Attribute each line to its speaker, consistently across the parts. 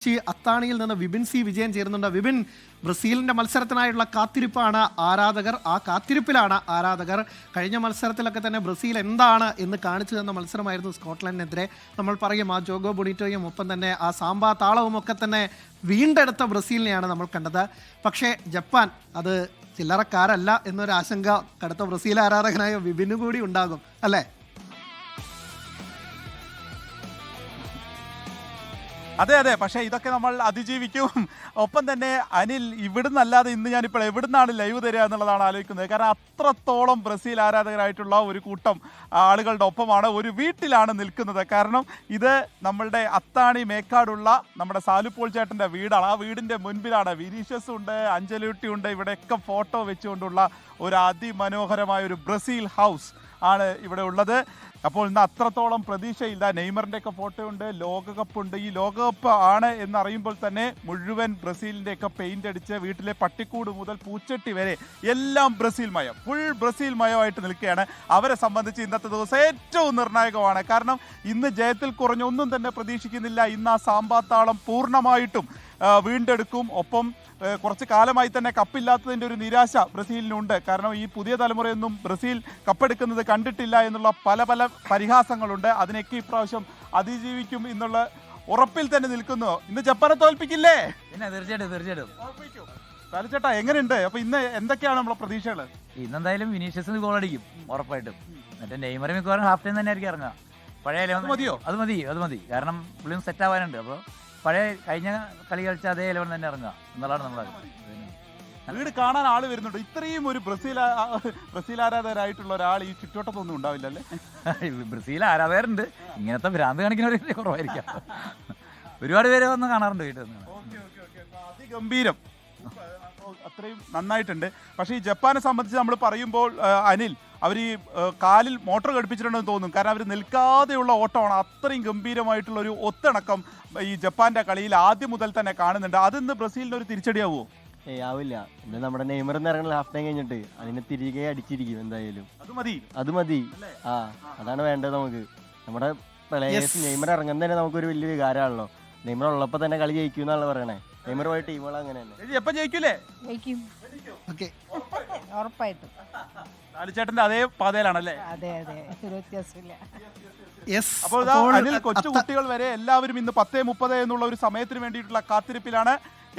Speaker 1: അത്താണിയിൽ നിന്ന് വിപിൻ സി വിജയൻ ചേരുന്നുണ്ട്. വിപിൻ, ബ്രസീലിന്റെ മത്സരത്തിനായുള്ള കാത്തിരിപ്പാണ് ആരാധകർ. ആ കാത്തിരിപ്പിലാണ് ആരാധകർ. കഴിഞ്ഞ മത്സരത്തിലൊക്കെ തന്നെ ബ്രസീൽ എന്താണ് എന്ന് കാണിച്ചു തന്ന മത്സരമായിരുന്നു സ്കോട്ട്ലൻഡിനെതിരെ. നമ്മൾ പറയും ആ ജോഗോ ബൊണീറ്റോയും ഒപ്പം തന്നെ ആ സാമ്പാ താളവും ഒക്കെ തന്നെ വീണ്ടെടുത്ത ബ്രസീലിനെയാണ് നമ്മൾ കണ്ടത്. പക്ഷേ ജപ്പാൻ അത് ചില്ലറക്കാരല്ല എന്നൊരു ആശങ്ക കടുത്ത ബ്രസീൽ ആരാധകനായ വിപിനു കൂടി ഉണ്ടാകും അല്ലേ?
Speaker 2: അതെ അതെ, പക്ഷേ ഇതൊക്കെ നമ്മൾ അതിജീവിക്കും. ഒപ്പം തന്നെ അനിൽ, ഇവിടുന്നല്ലാതെ ഇന്ന് ഞാനിപ്പോൾ എവിടുന്നാണ് ലൈവ് തരിക എന്നുള്ളതാണ് ആലോചിക്കുന്നത്. കാരണം അത്രത്തോളം ബ്രസീൽ ആരാധകരായിട്ടുള്ള ഒരു കൂട്ടം ആളുകളുടെ ഒപ്പമാണ്, ഒരു വീട്ടിലാണ് നിൽക്കുന്നത്. കാരണം ഇത് നമ്മളുടെ അത്താണി മേക്കാടുള്ള നമ്മുടെ സാലുപോൾ ചേട്ടൻ്റെ വീടാണ്. ആ വീടിൻ്റെ മുൻപിലാണ് വിനീഷ്യസ് ഉണ്ട്, അഞ്ചലൂട്ടി ഉണ്ട്. ഇവിടെയൊക്കെ ഫോട്ടോ വെച്ചുകൊണ്ടുള്ള ഒരു അതിമനോഹരമായ ഒരു ബ്രസീൽ ഹൗസ് ആണ് ഇവിടെ ഉള്ളത്. അപ്പോൾ ഇന്ന് അത്രത്തോളം പ്രതീക്ഷയില്ല. നെയ്മറിൻ്റെ ഒക്കെ ഫോട്ടോ ഉണ്ട്, ലോകകപ്പ് ഉണ്ട്. ഈ ലോകകപ്പ് ആണ് എന്നറിയുമ്പോൾ തന്നെ മുഴുവൻ ബ്രസീലിൻ്റെ ഒക്കെ പെയിന്റ് അടിച്ച് വീട്ടിലെ പട്ടിക്കൂട് മുതൽ പൂച്ചട്ടി വരെ എല്ലാം ബ്രസീൽ മയം, ഫുൾ ബ്രസീൽ മയമായിട്ട് നിൽക്കുകയാണ്. അവരെ സംബന്ധിച്ച് ഇന്നത്തെ ദിവസം ഏറ്റവും നിർണായകമാണ്. കാരണം ഇന്ന് ജയത്തിൽ കുറഞ്ഞൊന്നും തന്നെ പ്രതീക്ഷിക്കുന്നില്ല. ഇന്ന് ആ സാമ്പാത്താളം പൂർണ്ണമായിട്ടും വീണ്ടെടുക്കും. ഒപ്പം കുറച്ച് കാലമായി തന്നെ കപ്പില്ലാത്തതിൻ്റെ ഒരു നിരാശ ബ്രസീലിനുണ്ട്. കാരണം ഈ പുതിയ തലമുറയൊന്നും ബ്രസീൽ കപ്പെടുക്കുന്നത് കണ്ടിട്ടില്ല എന്നുള്ള പല പല പരിഹാസങ്ങളുണ്ട്. അതിനൊക്കെ ഇപ്രാവശ്യം അതിജീവിക്കും എന്നുള്ള ഉറപ്പിൽ തന്നെ നിൽക്കുന്നു. ഇന്ന് ജപ്പാനെ തോൽപ്പിക്കില്ലേ?
Speaker 3: പിന്നെ തീർച്ചയായിട്ടും
Speaker 2: ചേട്ടാ, എങ്ങനെയുണ്ട്? അപ്പൊ ഇന്ന് എന്തൊക്കെയാണ് നമ്മളെ പ്രതീക്ഷകൾ?
Speaker 3: ഇന്നെന്തായാലും വിനീഷ്യസിന് ഗോൾ അടിക്കും ഉറപ്പായിട്ടും. മറ്റേ നെയ്മർ മിക്കവാറും ഹാഫ് ടൈം തന്നെ ആയിരിക്കും ഇറങ്ങുക. പഴയ
Speaker 2: മതിയോ?
Speaker 3: അത് മതി. കാരണം പുള്ളിയും സെറ്റ് ആവാനുണ്ട്. അപ്പോൾ പഴയ കഴിഞ്ഞ കളി കളിച്ച അതേ 11 തന്നെ ഇറങ്ങുക എന്നുള്ളതാണ് നമ്മളെ.
Speaker 2: വീട് കാണാൻ ആള് വരുന്നുണ്ട്. ഇത്രയും ഒരു ബ്രസീൽ ആരാധകരായിട്ടുള്ള ഒരാൾ ഈ ചുറ്റോട്ടത്തൊന്നും ഉണ്ടാവില്ലല്ലേ?
Speaker 3: ബ്രസീൽ ആരാധകരുണ്ട്, ഇങ്ങനത്തെ ഭ്രാന്ത് കാണിക്കുന്നവർ കുറവായിരിക്കാം. ഒരുപാട് പേര് വന്ന് കാണാറുണ്ട് വീട്ടിൽ നിന്ന്.
Speaker 2: അതിഗംഭീരം, അത്രയും നന്നായിട്ടുണ്ട്. പക്ഷേ ഈ ജപ്പാനെ സംബന്ധിച്ച് നമ്മൾ പറയുമ്പോൾ അനിൽ, അവർ ഈ കാലിൽ മോട്ടോർ ഘടിപ്പിച്ചിട്ടുണ്ടെന്ന് തോന്നും. കാരണം അവർ നിൽക്കാതെയുള്ള ഓട്ടമാണ്. അത്രയും ഗംഭീരമായിട്ടുള്ള ഒരു ഒത്തിണക്കം ഈ ജപ്പാന്റെ കളിയിൽ ആദ്യം മുതൽ തന്നെ കാണുന്നുണ്ട്. അതിന്ന് ബ്രസീലിന് ഒരു തിരിച്ചടിയാവുമോ?
Speaker 4: ആവില്ല. ഇന്ന് നമ്മുടെ നെയ്മർ ഇറങ്ങുന്ന ഹാഫ് ടൈം കഴിഞ്ഞിട്ട് അതിനെ തിരികെ അടിച്ചിരിക്കും എന്തായാലും. അത് മതി. അതാണ് വേണ്ടത് നമുക്ക്. നമ്മുടെ പ്ലേയേഴ്സ് നെയ്മർ ഇറങ്ങുന്നത് തന്നെ നമുക്കൊരു വലിയ വികാരമാണല്ലോ. നെയ്മർ ഉള്ളപ്പോ തന്നെ കളി ജയിക്കും എന്നാണ് പറയണേ. നെയ്മർ പോയ ടീമുകൾ അങ്ങനെ തന്നെ.
Speaker 2: എപ്പം ജയിക്കൂലേ?
Speaker 5: ഉറപ്പായിട്ടും.
Speaker 2: ലാലുചേട്ടന്റെ അതേ പാതയിലാണല്ലേ?
Speaker 5: അതെ, ഒരു വ്യത്യാസമില്ല.
Speaker 2: അപ്പോൾ അനിൽ, കൊച്ചു കുട്ടികൾ വരെ എല്ലാവരും ഇന്ന് 10:30 എന്നുള്ള ഒരു സമയത്തിന് വേണ്ടിയിട്ടുള്ള കാത്തിരിപ്പിലാണ്.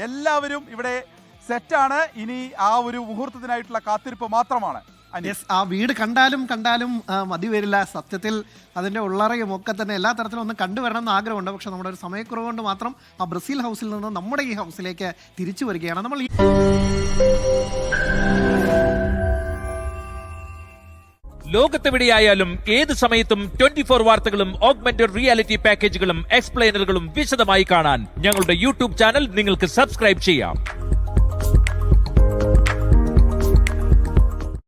Speaker 2: എല്ലാവരും ഇവിടെ സെറ്റാണ്. ഇനി ആ ഒരു മുഹൂർത്തത്തിനായിട്ടുള്ള കാത്തിരിപ്പ് മാത്രമാണ്.
Speaker 1: ആ വീട് കണ്ടാലും മതി വരില്ല. സത്യത്തിൽ അതിൻ്റെ ഉള്ളറയും ഒക്കെ തന്നെ എല്ലാ തരത്തിലും ഒന്ന് കണ്ടുവരണം എന്ന് ആഗ്രഹമുണ്ട്. പക്ഷെ നമ്മുടെ ഒരു സമയക്കുറവ് കൊണ്ട് മാത്രം ആ ബ്രസീൽ ഹൗസിൽ നിന്ന് നമ്മുടെ ഈ ഹൗസിലേക്ക് തിരിച്ചു വരികയാണ് നമ്മൾ.
Speaker 6: ലോകത്തെവിടെയായാലും ഏത് സമയത്തും 24 വാർത്തകളും ഓഗ്മെന്റഡ് റിയാലിറ്റി പാക്കേജുകളും എക്സ്പ്ലെയിനറുകളും വിശദമായി കാണാൻ ഞങ്ങളുടെ യൂട്യൂബ് ചാനൽ നിങ്ങൾക്ക് സബ്സ്ക്രൈബ് ചെയ്യാം.